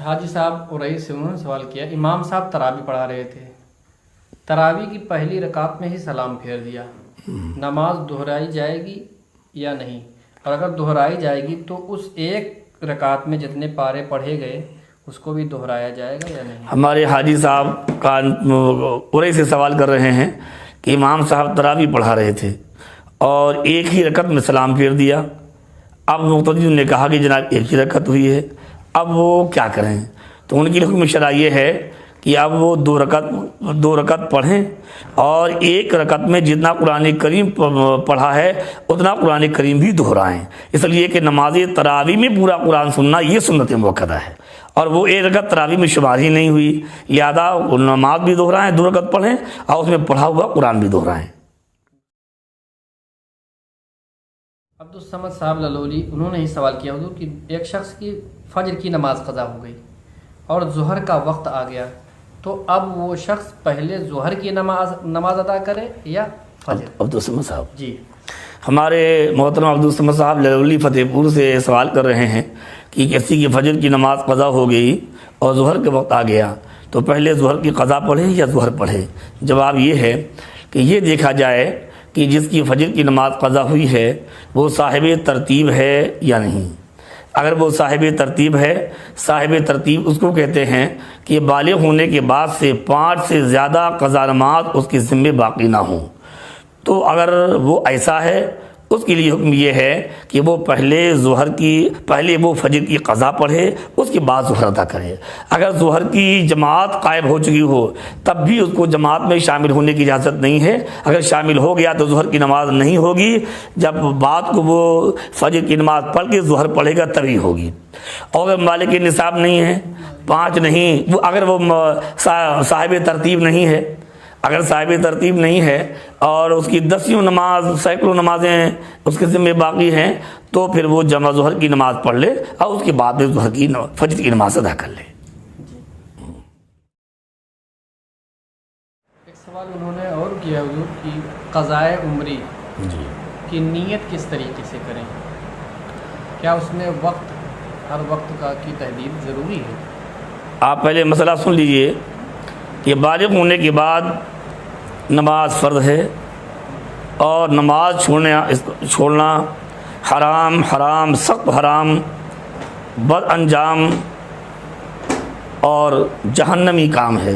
حاجی صاحب اور رئیس سے انہوں نے سوال کیا، امام صاحب تراویح پڑھا رہے تھے، تراویح کی پہلی رکعت میں ہی سلام پھیر دیا، نماز دہرائی جائے گی یا نہیں؟ اور اگر دہرائی جائے گی تو اس ایک رکعت میں جتنے پارے پڑھے گئے اس کو بھی دہرایا جائے گا یا نہیں؟ ہمارے حاجی صاحب قریش سے سوال کر رہے ہیں کہ امام صاحب تراویح پڑھا رہے تھے اور ایک ہی رکعت میں سلام پھیر دیا۔ اب مقتدی نے کہا کہ جناب ایک ہی رکعت ہوئی ہے، اب وہ کیا کریں؟ تو ان کی حکم شرع یہ ہے کہ اب وہ دو رکعت پڑھیں اور ایک رکعت میں جتنا قرآن کریم پڑھا ہے اتنا قرآن کریم بھی دہرائیں، اس لیے کہ نماز تراویح میں پورا قرآن سننا یہ سنت موقدہ ہے اور وہ ایک رکعت تراویح میں شمار ہی نہیں ہوئی، لہذا نماز بھی دہرائیں، دو رکعت پڑھیں اور اس میں پڑھا ہوا قرآن بھی دہرائیں۔ عبدالصمد صاحب للولی انہوں نے ہی سوال کیا حضور کہ ایک شخص کی فجر کی نماز قضا ہو گئی اور ظہر کا وقت آ گیا، تو اب وہ شخص پہلے ظہر کی نماز ادا کرے یا فجر؟ عبدالصمد صاحب جی، ہمارے محترم عبدالصمد صاحب للولی فتح پور سے سوال کر رہے ہیں کہ کسی کی فجر کی نماز قضا ہو گئی اور ظہر کے وقت آ گیا تو پہلے ظہر کی قضا پڑھے یا ظہر پڑھے؟ جواب یہ ہے کہ یہ دیکھا جائے کہ جس کی فجر کی نماز قضا ہوئی ہے وہ صاحب ترتیب ہے یا نہیں۔ اگر وہ صاحب ترتیب ہے، صاحب ترتیب اس کو کہتے ہیں کہ بالغ ہونے کے بعد سے 5 سے زیادہ قضا نماز اس کے ذمے باقی نہ ہوں، تو اگر وہ ایسا ہے اس کے لیے حکم یہ ہے کہ وہ پہلے وہ فجر کی قضا پڑھے، اس کے بعد ظہر ادا کرے۔ اگر ظہر کی جماعت قائم ہو چکی ہو تب بھی اس کو جماعت میں شامل ہونے کی اجازت نہیں ہے، اگر شامل ہو گیا تو ظہر کی نماز نہیں ہوگی، جب بعد کو وہ فجر کی نماز پڑھ کے ظہر پڑھے گا تبھی ہوگی۔ اور اگر مالک نصاب نہیں ہے، 5 نہیں، اگر وہ صاحب ترتیب نہیں ہے، اگر صاحب ترتیب نہیں ہے اور اس کی 10 نماز، سینکڑوں نمازیں اس کے ذمہ باقی ہیں، تو پھر وہ جمع ظہر کی نماز پڑھ لے اور اس کے بعد میں فجر کی نماز ادا کر لے۔ ایک سوال انہوں نے اور کیا حضور کہ قضائے عمری کی نیت کس طریقے سے کریں؟ کیا اس میں ہر وقت کی تحدید ضروری ہے؟ آپ پہلے مسئلہ سن لیجئے کہ بالغ ہونے کے بعد نماز فرض ہے اور نماز چھوڑنا حرام، سخت حرام، بد انجام اور جہنمی کام ہے۔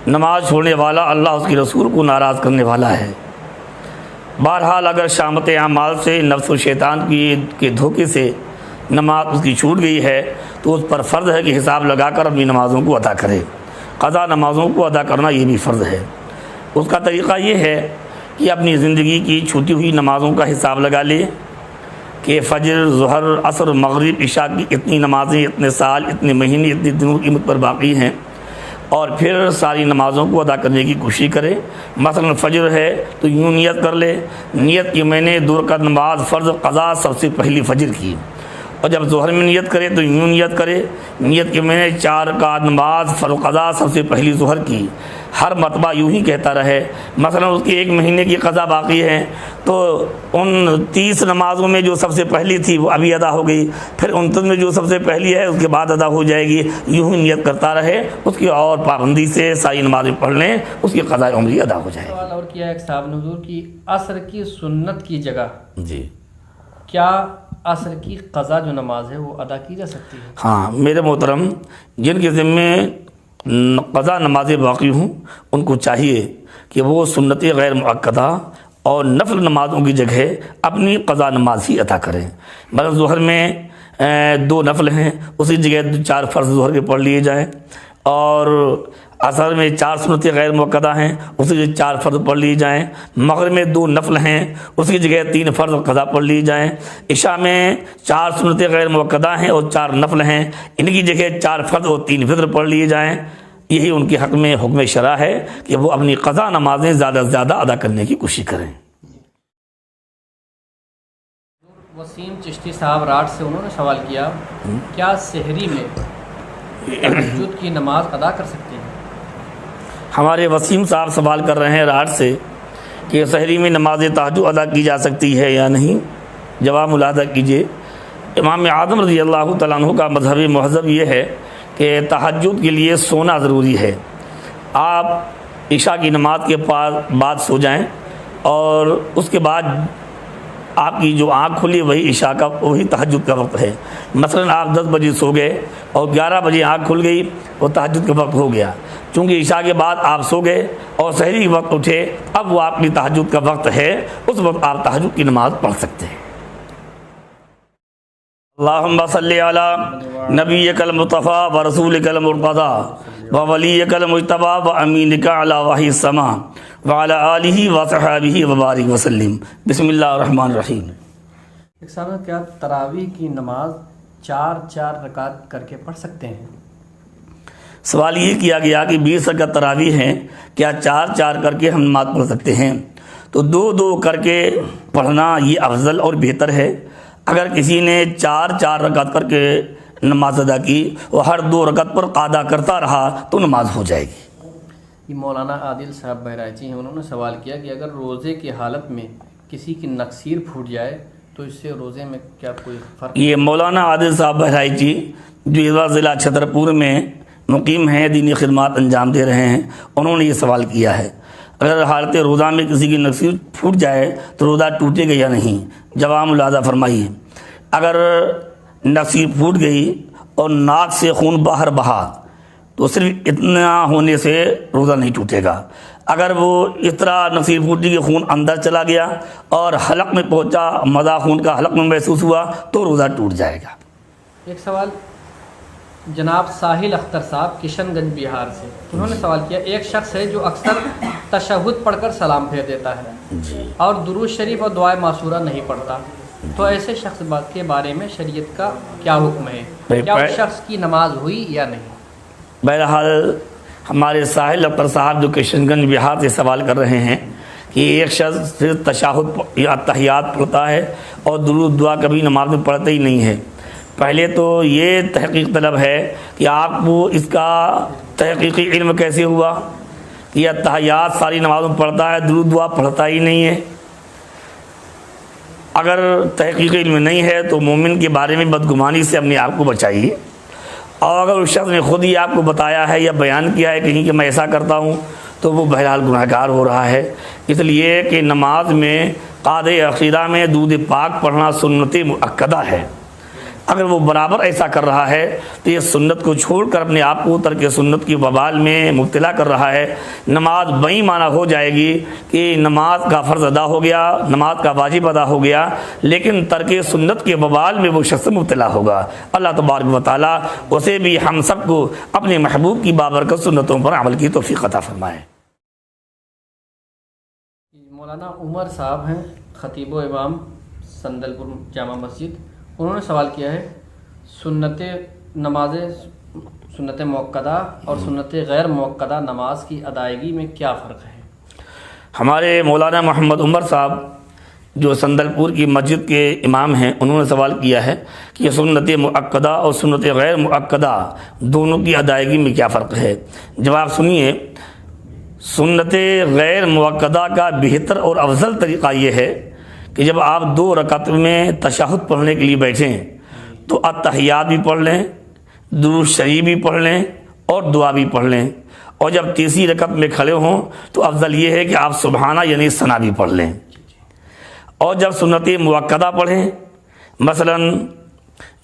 نماز چھوڑنے والا اللہ اس کے رسول کو ناراض کرنے والا ہے۔ بہرحال اگر شامت اعمال سے نفس و شیطان کے دھوکے سے نماز اس کی چھوٹ گئی ہے تو اس پر فرض ہے کہ حساب لگا کر اپنی نمازوں کو ادا کرے۔ قضا نمازوں کو ادا کرنا یہ بھی فرض ہے۔ اس کا طریقہ یہ ہے کہ اپنی زندگی کی چھوٹی ہوئی نمازوں کا حساب لگا لے کہ فجر، ظہر، عصر، مغرب، عشاء کی اتنی نمازیں اتنے سال، اتنے مہینے، اتنے دنوں کی مدت پر باقی ہیں، اور پھر ساری نمازوں کو ادا کرنے کی کوشش کرے۔ مثلا فجر ہے تو یوں نیت کر لے، نیت کہ میں نے 2 رکعت نماز فرض قضا سب سے پہلی فجر کی، اور جب ظہر میں نیت کرے تو یوں نیت کرے، نیت کہ میں نے 4 رکعت نماز فرض قضا سب سے پہلی ظہر کی، ہر مرتبہ یوں ہی کہتا رہے۔ مثلا اس کی 1 مہینے کی قضا باقی ہے تو ان 30 نمازوں میں جو سب سے پہلی تھی وہ ابھی ادا ہو گئی، پھر 29 میں جو سب سے پہلی ہے اس کے بعد ادا ہو جائے گی، یوں ہی نیت کرتا رہے، اس کی اور پابندی سے ساری نمازیں پڑھ لیں، اس کی قضاء عمری ادا ہو جائے گی۔ سوال اور کیا ایک صاحب نے حضور کی عصر کی سنت کی جگہ جی، کیا عصر کی قضا جو نماز ہے وہ ادا کی جا سکتی ہے؟ ہاں میرے محترم، جن کے ذمے قضا نمازیں باقی ہوں ان کو چاہیے کہ وہ سنت غیر مؤکدہ اور نفل نمازوں کی جگہ اپنی قضا نماز ہی ادا کریں۔ مثلا ظہر میں 2 نفل ہیں، اسی جگہ 4 فرض ظہر کے پڑھ لیے جائیں، اور عصر میں 4 سنتیں غیر مؤکدہ ہیں، اسی جگہ 4 فرض پڑھ لی جائیں، مغرب میں 2 نفل ہیں، اس کی جگہ 3 فرض قضا پڑھ لی جائیں، عشاء میں 4 سنتیں غیر مؤکدہ ہیں اور 4 نفل ہیں، ان کی جگہ 4 فرض اور 3 فطر پڑھ لیے جائیں۔ یہی ان کے حق میں حکم شرع ہے کہ وہ اپنی قضا نمازیں زیادہ سے زیادہ ادا کرنے کی کوشش کریں۔ وسیم چشتی صاحب راٹ سے انہوں نے سوال کیا، کیا سحری میں تہجد کی نماز ادا کر سکتے ہیں؟ ہمارے وسیم صاحب سوال کر رہے ہیں راٹ سے کہ سحری میں نماز تہجد ادا کی جا سکتی ہے یا نہیں۔ جواب ملاحظہ کیجیے امام اعظم رضی اللہ تعالیٰ عنہ کا مذہبی مہذب یہ ہے کہ تہجد کے لیے سونا ضروری ہے. آپ عشاء کی نماز کے بعد سو جائیں اور اس کے بعد آپ کی جو آنکھ کھلی وہی عشاء کا وہی تہجد کا وقت ہے. مثلا آپ 10 بجے سو گئے اور 11 بجے آنکھ کھل گئی وہ تہجد کا وقت ہو گیا. چونکہ عشاء کے بعد آپ سو گئے اور سحری کے وقت اٹھے اب وہ آپ کی تہجد کا وقت ہے, اس وقت آپ تہجد کی نماز پڑھ سکتے ہیں. اللہم صلی علی نبیک المصطفیٰ و رسولک المرتضی و ولیک المجتبی و امینک علی وحی السماء وعلی آلہ و صحابہ وبارک وسلم. بسم اللہ الرحمن الرحیم. ایک صاحب کیا تراویح کی نماز 4 رکعت کر کے پڑھ سکتے ہیں؟ سوال یہ کیا گیا کہ 20 رکعت تراویح ہیں, کیا 4 کر کے ہم نماز پڑھ سکتے ہیں؟ تو 2 کر کے پڑھنا یہ افضل اور بہتر ہے. اگر کسی نے 4 رکعت کر کے نماز ادا کی اور ہر 2 رکعت پر قاعدہ کرتا رہا تو نماز ہو جائے گی. یہ مولانا عادل صاحب بہرائچی ہیں, انہوں نے سوال کیا کہ اگر روزے کی حالت میں کسی کی نقصیر پھوٹ جائے تو اس سے روزے میں کیا کوئی فرق؟ یہ مولانا عادل صاحب بہرائچی جو اس وقت ضلع چھترپور میں مقیم ہیں, دینی خدمات انجام دے رہے ہیں, انہوں نے یہ سوال کیا ہے اگر حالت روزہ میں کسی کی نقصیر پھوٹ جائے تو روزہ ٹوٹے گا یا نہیں. جواب ملاحظہ فرمائیے. اگر نقصیر پھوٹ گئی اور ناک سے خون باہر بہا تو صرف اتنا ہونے سے روزہ نہیں ٹوٹے گا. اگر وہ اس طرح نقصیر پھوٹی کہ خون اندر چلا گیا اور حلق میں پہنچا, مزہ خون کا حلق میں محسوس ہوا تو روزہ ٹوٹ جائے گا. ایک سوال جناب ساحل اختر صاحب کشن گنج بہار سے, انہوں نے سوال کیا ایک شخص ہے جو اکثر تشہد پڑھ کر سلام پھیر دیتا ہے اور درود شریف اور دعائے معصورہ نہیں پڑھتا, تو ایسے شخص کے بارے میں شریعت کا کیا حکم ہے؟ کیا اس شخص کی نماز ہوئی یا نہیں؟ بہرحال ہمارے ساحل اختر صاحب جو کشن گنج بہار سے سوال کر رہے ہیں کہ ایک شخص صرف تشہد یا تحیات پڑھتا ہے اور درود دعا کبھی نماز میں پڑھتا ہی نہیں ہے. پہلے تو یہ تحقیق طلب ہے کہ آپ کو اس کا تحقیقی علم کیسے ہوا کہ یہ تحیات ساری نمازوں میں پڑھتا ہے, درود دعا پڑھتا ہی نہیں ہے. اگر تحقیقی علم نہیں ہے تو مومن کے بارے میں بدگمانی سے اپنے آپ کو بچائیے, اور اگر اس شخص نے خود ہی آپ کو بتایا ہے یا بیان کیا ہے کہیں کہ میں ایسا کرتا ہوں تو وہ بہرحال گناہ گار ہو رہا ہے. اس لیے کہ نماز میں قاعدہ عقیدہ میں درود پاک پڑھنا سنت مؤکدہ ہے. اگر وہ برابر ایسا کر رہا ہے تو یہ سنت کو چھوڑ کر اپنے آپ کو ترک سنت کی وبال میں مبتلا کر رہا ہے. نماز بئی معنی ہو جائے گی کہ نماز کا فرض ادا ہو گیا, نماز کا واجب ادا ہو گیا, لیکن ترک سنت کے وبال میں وہ شخص مبتلا ہوگا. اللہ تبارک و تعالیٰ اسے بھی ہم سب کو اپنے محبوب کی بابرکت سنتوں پر عمل کی توفیق عطا فرمائے. مولانا عمر صاحب ہیں, خطیب و امام سندلپور جامع مسجد, انہوں نے سوال کیا ہے سنت موقدہ اور سنت غیر موقدہ نماز کی ادائیگی میں کیا فرق ہے؟ ہمارے مولانا محمد عمر صاحب جو سندلپور کی مسجد کے امام ہیں, انہوں نے سوال کیا ہے کہ سنت مؤکدہ اور سنت غیر مؤکدہ دونوں کی ادائیگی میں کیا فرق ہے. جواب سنیے. سنت غیر مؤکدہ کا بہتر اور افضل طریقہ یہ ہے کہ جب آپ 2 رکعت میں تشہد پڑھنے کے لیے بیٹھیں تو التحیات بھی پڑھ لیں, درود شریف بھی پڑھ لیں اور دعا بھی پڑھ لیں, اور جب تیسری رکعت میں کھڑے ہوں تو افضل یہ ہے کہ آپ سبحانہ یعنی ثنا بھی پڑھ لیں. اور جب سنت مؤکدہ پڑھیں, مثلا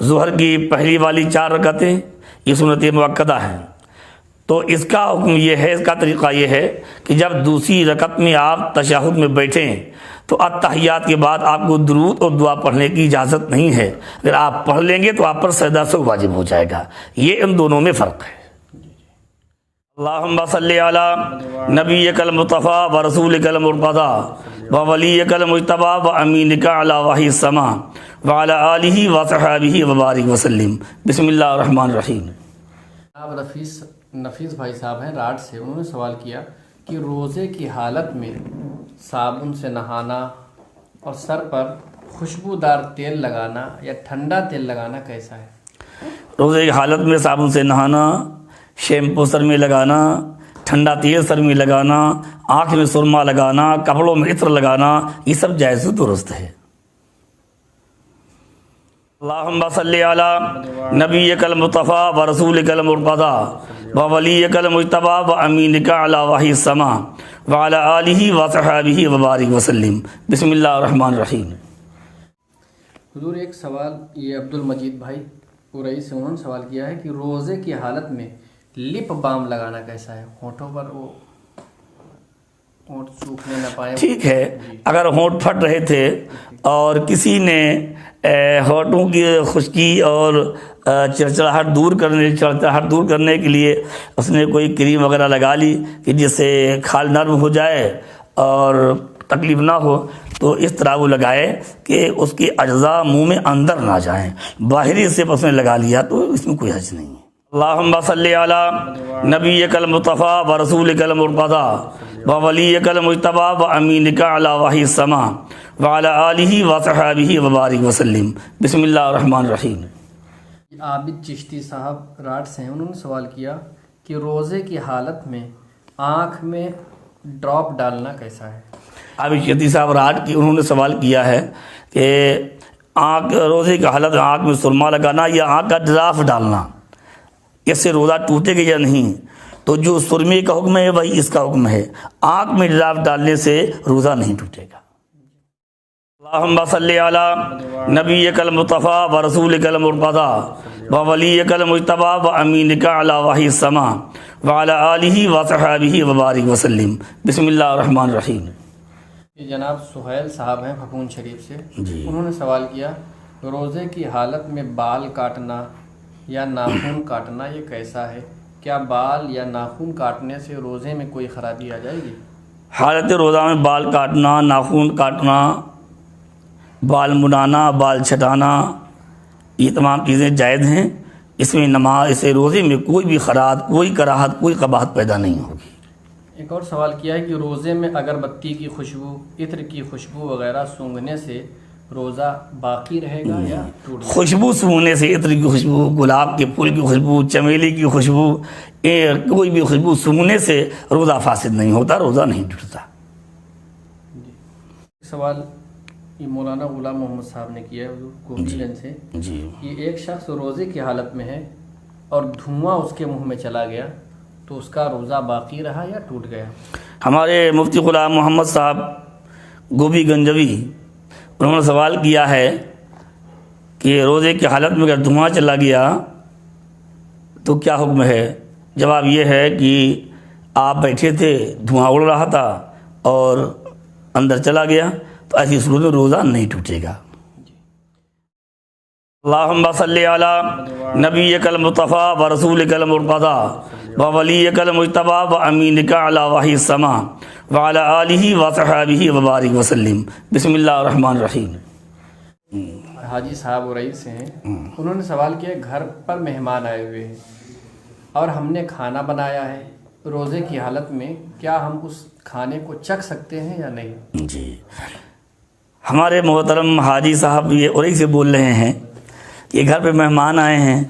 ظہر کی پہلی والی 4 رکعتیں یہ سنت مؤکدہ ہیں, تو اس کا حکم یہ ہے, اس کا طریقہ یہ ہے کہ جب دوسری رکعت میں آپ تشہد میں بیٹھیں تو التحیات کے بعد آپ کو درود اور دعا پڑھنے کی اجازت نہیں ہے. اگر آپ پڑھ لیں گے تو آپ پر سجدہ سہو واجب ہو جائے گا. یہ ان دونوں میں فرق ہے. اللہم صلی علی نبیک المصطفیٰ و رسولک المرتضی و ولیک المجتبی و امینک علی وحی السماء وعلی آلہ و صحابہ وبارک وسلم. بسم اللہ الرحمن الرحیم. آپ نفیس بھائی صاحب ہیں راٹ سے, انہوں نے سوال کیا کہ روزے کی حالت میں صابن سے نہانا اور سر پر خوشبودار تیل لگانا یا ٹھنڈا تیل لگانا کیسا ہے؟ روزے کی حالت میں صابن سے نہانا, شیمپو سر میں لگانا, ٹھنڈا تیل سر میں لگانا, آنکھ میں سرما لگانا, کپڑوں میں عطر لگانا, یہ سب جائز و درست ہے. اللہم صلی علی نبیک المصطفیٰ و رسولک المرتضی و ولیک المجتبی و امینک علی وحی السما و علی آلہ و صحابہ و بارک وسلم۔ بسم اللہ الرحمن الرحیم۔ حضور ایک سوال یہ عبد المجید بھائی ارئی سے انہوں نے سوال کیا ہے کہ روزے کی حالت میں لپ بام لگانا کیسا ہے؟ ہونٹوں پر وہ ہونٹ سوکھنے نہ پائے۔ ٹھیک ہے، اگر ہونٹ پھٹ رہے تھے اور کسی نے ہونٹوں کی خشکی اور چڑچڑاہٹ دور کرنے کے لیے اس نے کوئی کریم وغیرہ لگا لی کہ جس سے کھال نرم ہو جائے اور تکلیف نہ ہو، تو اس طرح وہ لگائے کہ اس کی اجزاء منہ میں اندر نہ جائیں، باہری سے اس نے لگا لیا تو اس میں کوئی حرج نہیں ہے۔ اللہم صلی علی نبیک المصطفیٰ و رسولک المرتضی و ولیک المجتبی و امینک علی وحی السما و علی آلہ و صحابہ و بارک وسلم۔ بسم اللہ الرحمن الرحیم۔ عابد چشتی صاحب راٹ سے ہیں، انہوں نے سوال کیا کہ روزے کی حالت میں آنکھ میں ڈراپ ڈالنا کیسا ہے؟ عابد چشتی صاحب راٹ کی انہوں نے سوال کیا ہے کہ روزے کی حالت میں آنکھ میں سرما لگانا یا آنکھ کا ڈراپ ڈالنا، اس سے روزہ ٹوٹے گا یا نہیں؟ تو جو سرمے کا حکم ہے وہی اس کا حکم ہے، آنکھ میں ڈراپ ڈالنے سے روزہ نہیں ٹوٹے گا۔ اللہم صلی علی نبیک المصطفیٰ و رسولک المرتضی و ولیک المجتبی و امینک علی وحی السما و علی آلہ و صحابہ و بارک وسلم۔ بسم اللہ الرحمن الرحیم۔ یہ جناب سہیل صاحب ہیں پھپھون شریف سے، جی، انہوں نے سوال کیا روزے کی حالت میں بال کاٹنا یا ناخن کاٹنا یہ کیسا ہے؟ کیا بال یا ناخن کاٹنے سے روزے میں کوئی خرابی آ جائے گی؟ حالت روزہ میں بال کاٹنا، ناخن کاٹنا، بال منانا، بال چھٹانا، یہ تمام چیزیں جائز ہیں، اس میں نماز اسے روزے میں کوئی بھی خراج، کوئی کراہت، کوئی قباحت پیدا نہیں ہوگی۔ ایک اور سوال کیا ہے کہ روزے میں اگربتی کی خوشبو، عطر کی خوشبو وغیرہ سونگھنے سے روزہ باقی رہے گا یا ٹوٹ جائے گا؟ خوشبو سونگنے سے، عطر کی خوشبو، گلاب کے پھول کی خوشبو، چمیلی کی خوشبو، کوئی بھی خوشبو سونگنے سے روزہ فاسد نہیں ہوتا، روزہ نہیں ٹوٹتا۔ سوال یہ مولانا غلام محمد صاحب نے کیا ہے حضور گوبھی گنج سے جی، کہ ایک شخص روزے کی حالت میں ہے اور دھواں اس کے منہ میں چلا گیا تو اس کا روزہ باقی رہا یا ٹوٹ گیا؟ ہمارے مفتی غلام محمد صاحب گوبھی گنجوی انہوں نے سوال کیا ہے کہ روزے کی حالت میں اگر دھواں چلا گیا تو کیا حکم ہے؟ جواب یہ ہے کہ آپ بیٹھے تھے، دھواں اڑ رہا تھا اور اندر چلا گیا تو ایسی صورت میں روزہ نہیں ٹوٹے گا۔ اللہم صلی علی نبیک المصطفیٰ و رسولک المرتضی و ولیک المجتبی و امینک علی وحی السما و علی آلہ و صحابہ و بارک وسلم۔ بسم اللہ الرحمن الرحیم۔ حاجی صاحب ارئی سے ہیں، انہوں نے سوال کیا گھر پر مہمان آئے ہوئے ہیں اور ہم نے کھانا بنایا ہے، روزے کی حالت میں کیا ہم اس کھانے کو چکھ سکتے ہیں یا نہیں؟ جی، ہمارے محترم حاجی صاحب یہ ارئی سے بول رہے ہیں کہ گھر پہ مہمان آئے ہیں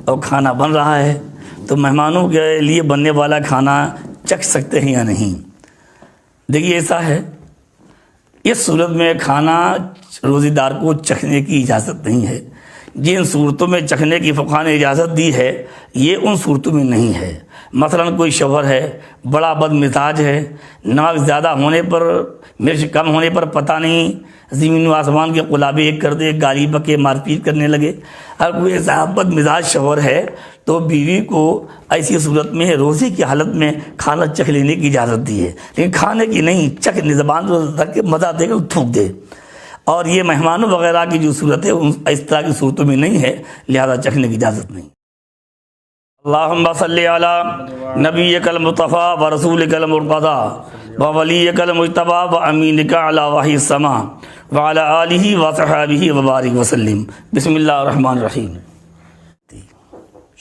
اور کھانا بن رہا ہے تو مہمانوں کے لیے بننے والا کھانا چکھ سکتے ہیں یا نہیں؟ دیکھیے ایسا ہے، اس صورت میں کھانا روزے دار کو چکھنے کی اجازت نہیں ہے۔ جن صورتوں میں چکھنے کی فقہاء نے اجازت دی ہے یہ ان صورتوں میں نہیں ہے۔ مثلا کوئی شوہر ہے، بڑا بد مزاج ہے، نمک زیادہ ہونے پر، مرچ کم ہونے پر پتہ نہیں زمین و آسمان کے قلابے ایک کر دے، گالی بکے، مار پیٹ کرنے لگے۔ اگر کوئی ایسا بد مزاج شوہر ہے تو بیوی کو ایسی صورت میں روزے کی حالت میں کھانا چکھ لینے کی اجازت دی ہے، لیکن کھانے کی نہیں، چکھنے زبان رکھ کے مزہ دے کر تھوک دے۔ اور یہ مہمانوں وغیرہ کی جو صورت ہے اس طرح کی صورتوں میں نہیں ہے، لہذا چکھنے کی اجازت نہیں۔ اللہم صلی علی نبیک المصطفیٰ و رسولک المرتضی و ولیک المجتبی و امینک علی وحی السما و علی آلہ و صحابہ و بارک وسلم۔ بسم اللہ الرحمن الرحیم۔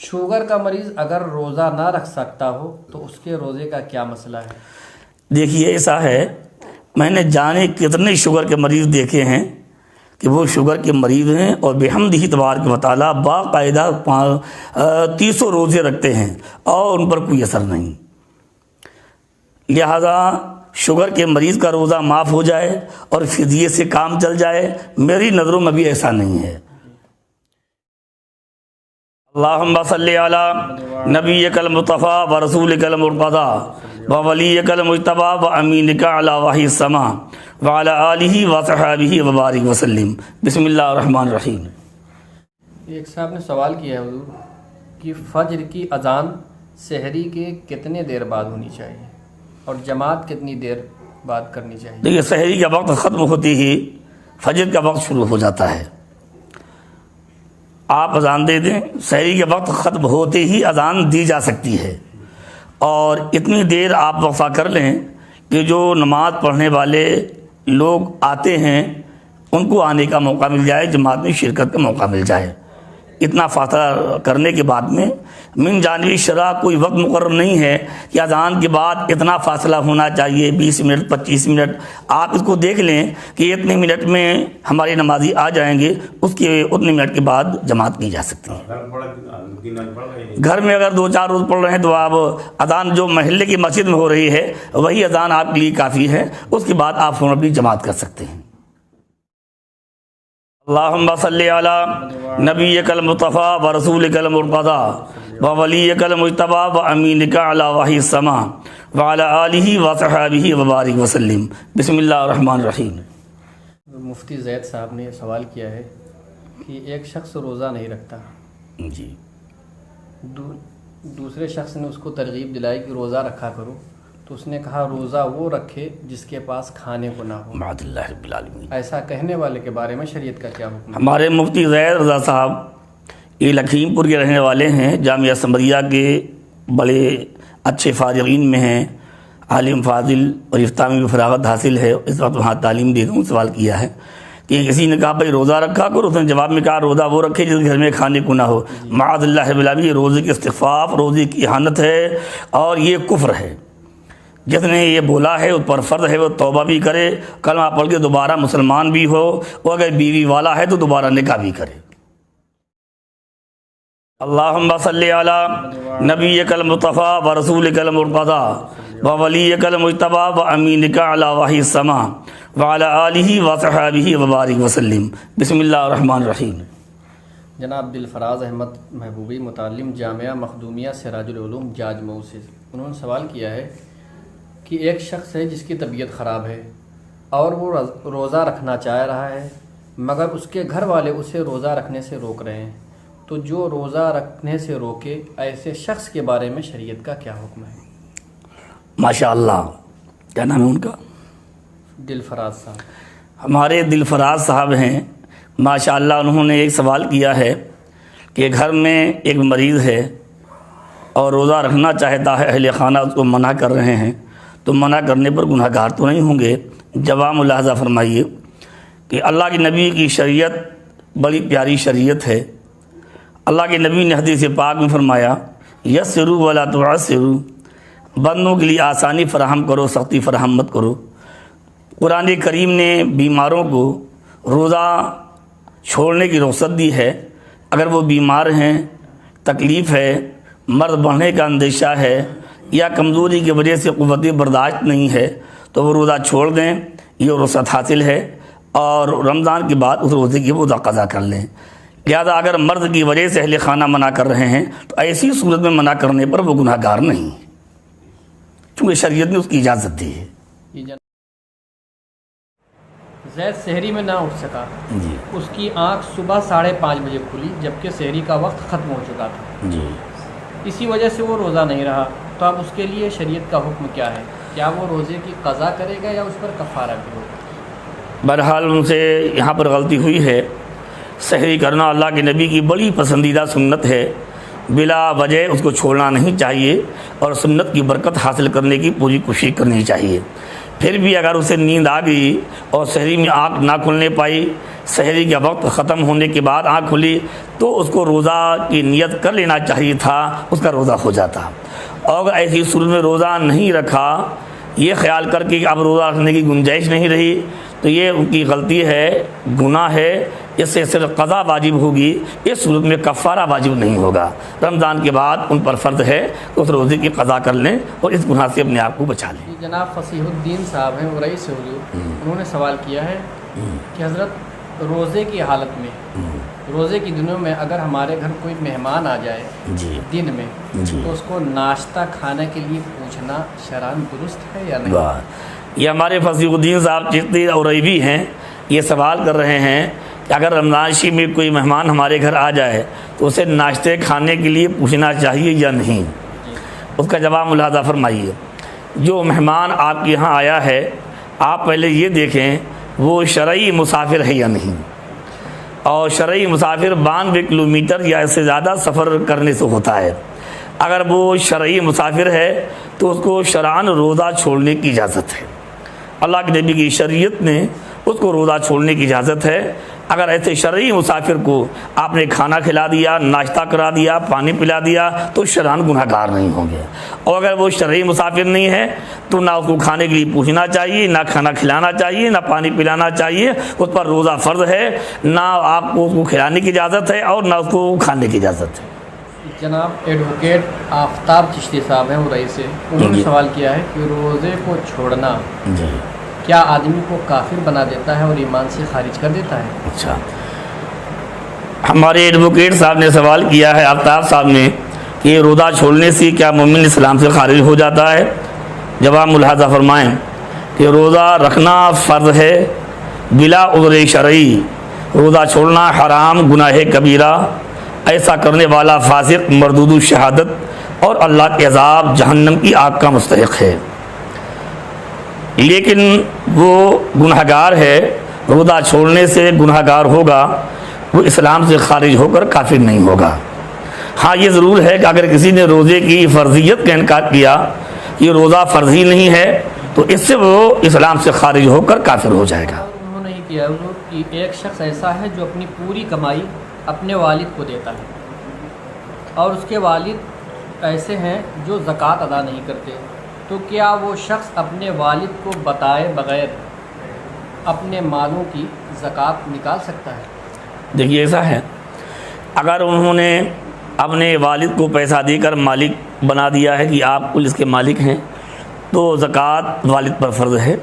شوگر کا مریض اگر روزہ نہ رکھ سکتا ہو تو اس کے روزے کا کیا مسئلہ ہے؟ دیکھیے ایسا ہے، میں نے جانے کتنے شوگر کے مریض دیکھے ہیں کہ وہ شوگر کے مریض ہیں اور بحمدہ تبارک و تعالیٰ باقاعدہ 300 روزے رکھتے ہیں اور ان پر کوئی اثر نہیں۔ لہذا شوگر کے مریض کا روزہ معاف ہو جائے اور فدیے سے کام چل جائے، میری نظروں میں بھی ایسا نہیں ہے۔ اللہم صلی علی نبیک المصطفیٰ و رسولک المرتضی و ولیک المجتبی و امینک علی وحی السما و علی آلہ و صحابہ و بارک وسلم۔ بسم اللہ الرحمن الرحیم۔ ایک صاحب نے سوال کیا ہے حضور کہ فجر کی اذان سحری کے کتنے دیر بعد ہونی چاہیے اور جماعت کتنی دیر بعد کرنی چاہیے؟ دیکھیے سحری کا وقت ختم ہوتی ہی فجر کا وقت شروع ہو جاتا ہے۔ آپ اذان دے دیں، سحری کے وقت ختم ہوتے ہی اذان دی جا سکتی ہے، اور اتنی دیر آپ وقفہ کر لیں کہ جو نماز پڑھنے والے لوگ آتے ہیں ان کو آنے کا موقع مل جائے، جماعت میں شرکت کا موقع مل جائے۔ اتنا فاصلہ کرنے کے بعد میں من جانب شرع کوئی وقت مقرر نہیں ہے کہ اذان کے بعد اتنا فاصلہ ہونا چاہیے، 20 منٹ 25 منٹ۔ آپ اس کو دیکھ لیں کہ اتنے منٹ میں ہمارے نمازی آ جائیں گے، اس کے اتنے منٹ کے بعد جماعت کی جا سکتی ہے۔ گھر میں اگر 2-4 روز پڑھ رہے ہیں تو آپ اذان جو محلے کی مسجد میں ہو رہی ہے وہی اذان آپ کے لیے کافی ہے، اس کے بعد آپ فوراً اپنی جماعت کر سکتے ہیں۔ اللہم صلی علی نبیک المصطفیٰ و رسولک المرتضی و ولیک المجتبی و امینک علی وحی السما و علی آلہ و صحابہ و بارک وسلم۔ بسم اللہ الرحمن الرحیم۔ مفتی زید صاحب نے یہ سوال کیا ہے کہ ایک شخص روزہ نہیں رکھتا، جی، دوسرے شخص نے اس کو ترغیب دلائی کہ روزہ رکھا کرو، تو اس نے کہا روزہ وہ رکھے جس کے پاس کھانے کو نہ ہو۔ معاذ اللہ رب العالمین۔ ایسا کہنے والے کے بارے میں شریعت کا کیا حکم ہے؟ ہمارے مفتی زید رضا صاحب یہ لکھیم پور کے رہنے والے ہیں، جامعہ سمریہ کے بڑے اچھے فارغین میں ہیں، عالم فاضل اور افتامی میں فراغت حاصل ہے، اس وقت وہاں تعلیم دے دوں۔ سوال کیا ہے کہ کسی نے کہا بھائی روزہ رکھا کرو، اس نے جواب میں کہا روزہ وہ رکھے جس گھر میں کھانے کو نہ ہو۔ معاذ اللہ رب العالمین، یہ روزے کی استخفاف، روزے کی اہانت ہے اور یہ کفر ہے۔ جس نے یہ بولا ہے اس پر فرض ہے وہ توبہ بھی کرے، کلمہ پڑھ کے دوبارہ مسلمان بھی ہو، اور اگر بیوی والا ہے تو دوبارہ نکاح بھی کرے۔ اللہم صلی علی نبیک المصطفیٰ و رسولک المرتضی و ولیک المجتبی و امینک علی وحی السما و علی آلہ و صحابہ و بارک وسلم۔ بسم اللہ الرحمن الرحیم۔ جناب دلفراز احمد محبوبی، متعلم جامعہ مخدومیہ سراج العلوم جاج مئو سے، انہوں نے سوال کیا ہے کہ ایک شخص ہے جس کی طبیعت خراب ہے اور وہ روزہ رکھنا چاہ رہا ہے، مگر اس کے گھر والے اسے روزہ رکھنے سے روک رہے ہیں، تو جو روزہ رکھنے سے روکے ایسے شخص کے بارے میں شریعت کا کیا حکم ہے؟ ماشاء اللہ، کیا نام ہے ان کا؟ دلفراز صاحب۔ ہمارے دلفراز صاحب ہیں، ماشاء اللہ۔ انہوں نے ایک سوال کیا ہے کہ گھر میں ایک مریض ہے اور روزہ رکھنا چاہتا ہے، اہل خانہ اس کو منع کر رہے ہیں، تو منع کرنے پر گناہ گار تو نہیں ہوں گے؟ جواب ملاحظہ فرمائیے کہ اللہ کے نبی کی شریعت بڑی پیاری شریعت ہے۔ اللہ کے نبی نے حدیث پاک میں فرمایا یسروا ولا تعسروا، بندوں کے لیے آسانی فراہم کرو، سختی فراہم مت کرو۔ قرآن کریم نے بیماروں کو روزہ چھوڑنے کی رخصت دی ہے۔ اگر وہ بیمار ہیں، تکلیف ہے، مرض بڑھنے کا اندیشہ ہے یا کمزوری کی وجہ سے قوت برداشت نہیں ہے تو وہ روزہ چھوڑ دیں، یہ رخصت حاصل ہے، اور رمضان کے بعد اس روزے کی وہ قضا کر لیں۔ لہذا اگر مرض کی وجہ سے اہل خانہ منع کر رہے ہیں تو ایسی صورت میں منع کرنے پر وہ گناہ گار نہیں، چونکہ شریعت نے اس کی اجازت دی ہے۔ زید سحری میں نہ اٹھ سکا، جی اس کی آنکھ صبح 5:30 بجے کھلی جبکہ سحری کا وقت ختم ہو چکا تھا، جی، اسی وجہ سے وہ روزہ نہیں رہا، تو اب اس کے لیے شریعت کا حکم کیا ہے؟ کیا وہ روزے کی قضا کرے گا یا اس پر کفارہ بھی ہوگا؟ بہرحال ان سے یہاں پر غلطی ہوئی ہے۔ سحری کرنا اللہ کے نبی کی بڑی پسندیدہ سنت ہے، بلا وجہ اس کو چھوڑنا نہیں چاہیے اور سنت کی برکت حاصل کرنے کی پوری کوشش کرنی چاہیے۔ پھر بھی اگر اسے نیند آ گئی اور سحری میں آنکھ نہ کھلنے پائی، سحری کا وقت ختم ہونے کے بعد آنکھ کھلی، تو اس کو روزہ کی نیت کر لینا چاہیے تھا، اس کا روزہ ہو جاتا۔ اور اگر ایسی صورت میں روزہ نہیں رکھا، یہ خیال کر کے کہ اب روزہ رکھنے کی گنجائش نہیں رہی، تو یہ ان کی غلطی ہے، گناہ ہے، اس سے صرف قضا واجب ہوگی، اس صورت میں کفارہ واجب نہیں ہوگا۔ رمضان کے بعد ان پر فرض ہے کہ اس روزے کی قضا کر لیں اور اس گناہ سے اپنے آپ کو بچا لیں۔ جناب فصیح الدین صاحب ہیں ارئی سے حضور، انہوں نے سوال کیا ہے کہ حضرت روزے کی حالت میں روزے کے دنوں میں اگر ہمارے گھر کوئی مہمان آ جائے جی دن میں جی تو اس کو ناشتہ کھانے کے لیے پوچھنا شرعاً درست ہے یا نہیں؟ واہ، یہ ہمارے فصیح الدین صاحب چشتی اور ریبی ہیں، یہ سوال کر رہے ہیں کہ اگر رمضان شریف میں کوئی مہمان ہمارے گھر آ جائے تو اسے ناشتے کھانے کے لیے پوچھنا چاہیے یا نہیں؟ اس کا جواب ملاحظہ فرمائیے۔ جو مہمان آپ کے یہاں آیا ہے، آپ پہلے یہ دیکھیں وہ شرعی مسافر ہے یا نہیں، اور شرعی مسافر 92 کلومیٹر یا اس سے زیادہ سفر کرنے سے ہوتا ہے۔ اگر وہ شرعی مسافر ہے تو اس کو شرعاً روزہ چھوڑنے کی اجازت ہے، اللہ کے نبی کی شریعت نے اس کو روزہ چھوڑنے کی اجازت ہے۔ اگر ایسے شرعی مسافر کو آپ نے کھانا کھلا دیا، ناشتہ کرا دیا، پانی پلا دیا تو شرعاً گناہ گار نہیں ہوں گے، اور اگر وہ شرعی مسافر نہیں ہے تو نہ اس کو کھانے کے لیے پوچھنا چاہیے، نہ کھانا کھلانا چاہیے، نہ پانی پلانا چاہیے، اس پر روزہ فرض ہے، نہ آپ کو اس کو کھلانے کی اجازت ہے اور نہ اس کو کھانے کی اجازت ہے۔ جناب ایڈوکیٹ آفتاب چشتی صاحب ہیں ارئی سے، انہوں نے سوال کیا ہے کہ روزے کو چھوڑنا جی کیا آدمی کو کافر بنا دیتا ہے اور ایمان سے خارج کر دیتا ہے؟ اچھا، ہمارے ایڈوکیٹ صاحب نے سوال کیا ہے آفتاب صاحب نے کہ روزہ چھوڑنے سے کیا مومن اسلام سے خارج ہو جاتا ہے؟ جواب ملاحظہ فرمائیں کہ روزہ رکھنا فرض ہے بلا عذر شرعی، روزہ چھوڑنا حرام گناہ کبیرہ، ایسا کرنے والا فاسق مردود الشہادت اور اللہ کے عذاب جہنم کی آگ کا مستحق ہے۔ لیکن وہ گناہ گار ہے، روزہ چھوڑنے سے گناہ گار ہوگا، وہ اسلام سے خارج ہو کر کافر نہیں ہوگا۔ ہاں یہ ضرور ہے کہ اگر کسی نے روزے کی فرضیت کا انکار کیا، یہ روزہ فرض ہی نہیں ہے، تو اس سے وہ اسلام سے خارج ہو کر کافر ہو جائے گا۔ انہوں نے یہ کیا حضور کہ ایک شخص ایسا ہے جو اپنی پوری کمائی اپنے والد کو دیتا ہے، اور اس کے والد ایسے ہیں جو زکوٰۃ ادا نہیں کرتے، تو کیا وہ شخص اپنے والد کو بتائے بغیر اپنے مالوں کی زکوٰۃ نکال سکتا ہے؟ دیکھیے ایسا ہے، اگر انہوں نے اپنے والد کو پیسہ دے کر مالک بنا دیا ہے کہ آپ کل اس کے مالک ہیں، تو زکوٰۃ والد پر فرض ہے۔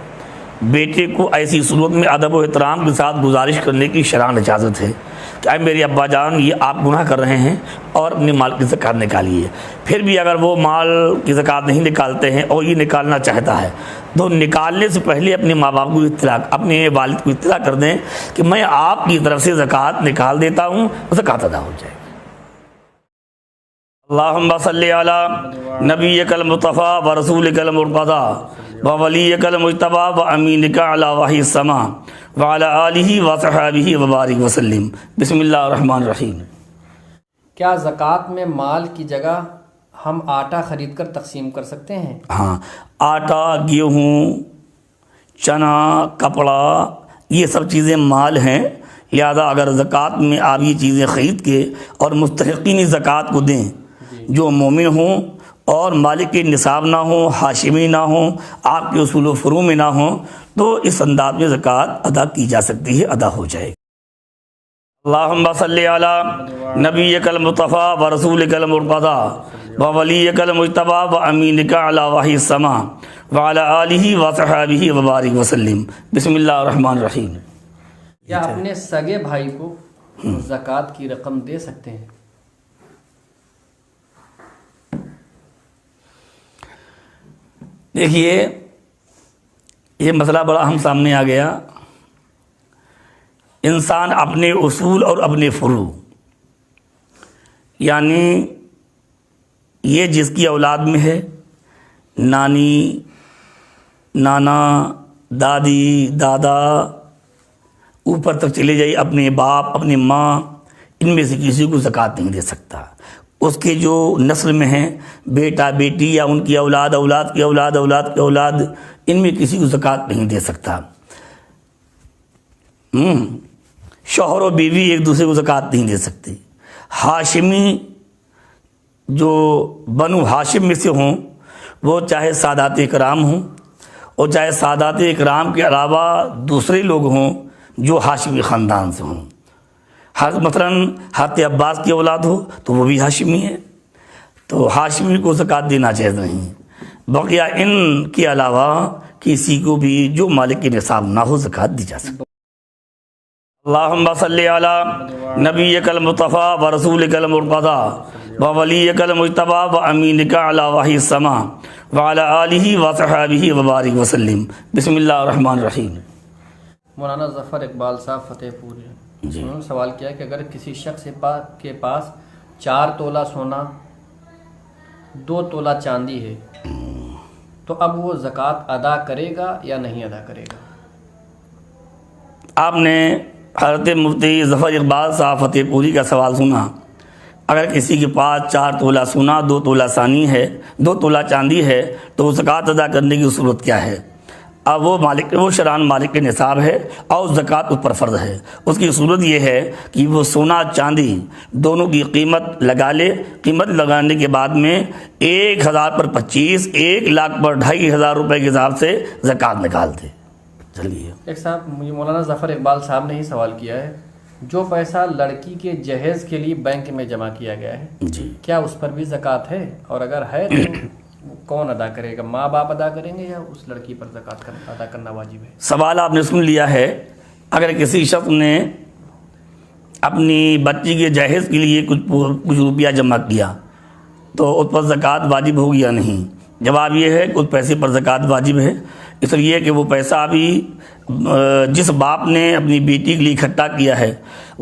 بیٹے کو ایسی صورت میں ادب و احترام کے ساتھ گزارش کرنے کی شرعاً اجازت ہے کہ اے میرے ابا جان، یہ آپ گناہ کر رہے ہیں اور اپنے مال کی زکوٰۃ نکالیے۔ پھر بھی اگر وہ مال کی زکوٰۃ نہیں نکالتے ہیں اور یہ نکالنا چاہتا ہے تو نکالنے سے پہلے اپنے ماں باپ کو اطلاع، اپنے والد کو اطلاع کر دیں کہ میں آپ کی طرف سے زکوٰۃ نکال دیتا ہوں، زکوٰۃ ادا ہو جائے۔ اللہم صلی علی نبیک المصطفیٰ و رسولک المرتضیٰ و ولیک المجتبیٰ و امینک علی وحی السماء وعلی آلہ و صحابہ وبارک وسلم۔ بسم اللہ الرحمن الرحیم۔ کیا زکوٰۃ میں مال کی جگہ ہم آٹا خرید کر تقسیم کر سکتے ہیں؟ ہاں، آٹا، گیہوں، چنا، کپڑا، یہ سب چیزیں مال ہیں، لہذا اگر زکوٰۃ میں آپ یہ چیزیں خرید کے اور مستحقین زکوٰۃ کو دیں جو مومن ہوں اور مالک کے نصاب نہ ہوں، ہاشمی نہ ہوں، آپ کے اصول و فروع میں نہ ہوں، تو اس انداز میں زکوٰۃ ادا کی جا سکتی ہے، ادا ہو جائے گی۔ اللہم صلی علی نبیک المصطفیٰ و رسولک المرتضیٰ و ولیک المجتبیٰ و امینک علی وحی السماء وعلی آلہ و صحابہ وبارک وسلم۔ بسم اللہ الرحمن الرحیم۔ کیا اپنے سگے بھائی کو زکوٰۃ کی رقم دے سکتے ہیں؟ دیکھیے یہ مسئلہ بڑا اہم سامنے آ گیا۔ انسان اپنے اصول اور اپنے فروع، یعنی یہ جس کی اولاد میں ہے، نانی، نانا، دادی، دادا، اوپر تک چلے جائیے، اپنے باپ، اپنی ماں، ان میں سے کسی کو زکوٰۃ نہیں دے سکتا۔ اس کے جو نسل میں ہیں، بیٹا، بیٹی، یا ان کی اولاد، اولاد کی اولاد، اولاد کی اولاد، ان میں کسی کو زکوٰۃ نہیں دے سکتا۔ شوہر و بیوی ایک دوسرے کو زکوٰۃ نہیں دے سکتے۔ ہاشمی جو بنو ہاشم میں سے ہوں، وہ چاہے سادات اکرام ہوں اور چاہے سادات اکرام کے علاوہ دوسرے لوگ ہوں جو ہاشمی خاندان سے ہوں، مثلاً حضرت عباس کی اولاد ہو تو وہ بھی ہاشمی ہے، تو ہاشمی کو زکوٰۃ دینا جائز نہیں۔ بقیہ ان کے علاوہ کسی کو بھی جو مالک کے نصاب نہ ہو زکوٰۃ دی جا سکتی۔ اللہم صلی علی نبیک المصطفیٰ و رسولک المرتضی و ولیک المجتبی و امینک علی وحی السماء وعلی آلہ و صحابہ وبارک وسلم۔ بسم اللہ الرحمن الرحیم۔ مولانا ظفر اقبال صاحب فتح پور جی۔ انہوں نے سوال کیا کہ اگر کسی شخص کے پاس 4 تولہ سونا 2 تولہ چاندی ہے تو اب وہ زکوٰۃ ادا کرے گا یا نہیں ادا کرے گا؟ آپ نے حضرت مفتی ظفر اقبال صاحب فتح پوری کا سوال سنا۔ اگر کسی کے پاس 4 تولہ سونا 2 تولہ چاندی ہے 2 تولہ چاندی ہے تو زکوٰۃ ادا کرنے کی صورت کیا ہے؟ اب وہ شرعاً مالک کے نصاب ہے اور زکوٰۃ اس پر فرض ہے۔ اس کی صورت یہ ہے کہ وہ سونا چاندی دونوں کی قیمت لگا لے، قیمت لگانے کے بعد میں 1000 پر 25، 1 لاکھ پر 2500 روپے کے حساب سے زکوٰۃ نکال دے۔ چلیے ایک صاحب مجھے مولانا ظفر اقبال صاحب نے ہی سوال کیا ہے، جو پیسہ لڑکی کے جہیز کے لیے بینک میں جمع کیا گیا ہے جی، کیا اس پر بھی زکوٰۃ ہے؟ اور اگر ہے تو کون ادا کرے گا؟ ماں باپ ادا کریں گے یا اس لڑکی پر زکوٰۃ ادا کرنا واجب ہے؟ سوال آپ نے سن لیا ہے۔ اگر کسی شخص نے اپنی بچی کے جہیز کے لیے کچھ روپیہ جمع کیا تو اس پر زکوٰۃ واجب ہوگی یا نہیں؟ جواب یہ ہے کہ اس پیسے پر زکوٰۃ واجب ہے، اس لیے کہ وہ پیسہ ابھی جس باپ نے اپنی بیٹی کے لیے اکٹھا کیا ہے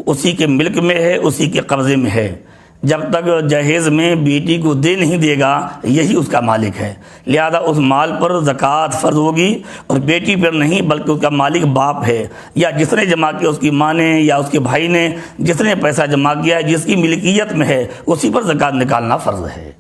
اسی کے ملک میں ہے، اسی کے قبضے میں ہے۔ جب تک جہیز میں بیٹی کو دے نہیں دے گا یہی اس کا مالک ہے، لہذا اس مال پر زکوٰۃ فرض ہوگی اور بیٹی پر نہیں بلکہ اس کا مالک باپ ہے، یا جس نے جمع کیا اس کی ماں نے یا اس کے بھائی نے، جس نے پیسہ جمع کیا ہے جس کی ملکیت میں ہے اسی پر زکوٰۃ نکالنا فرض ہے۔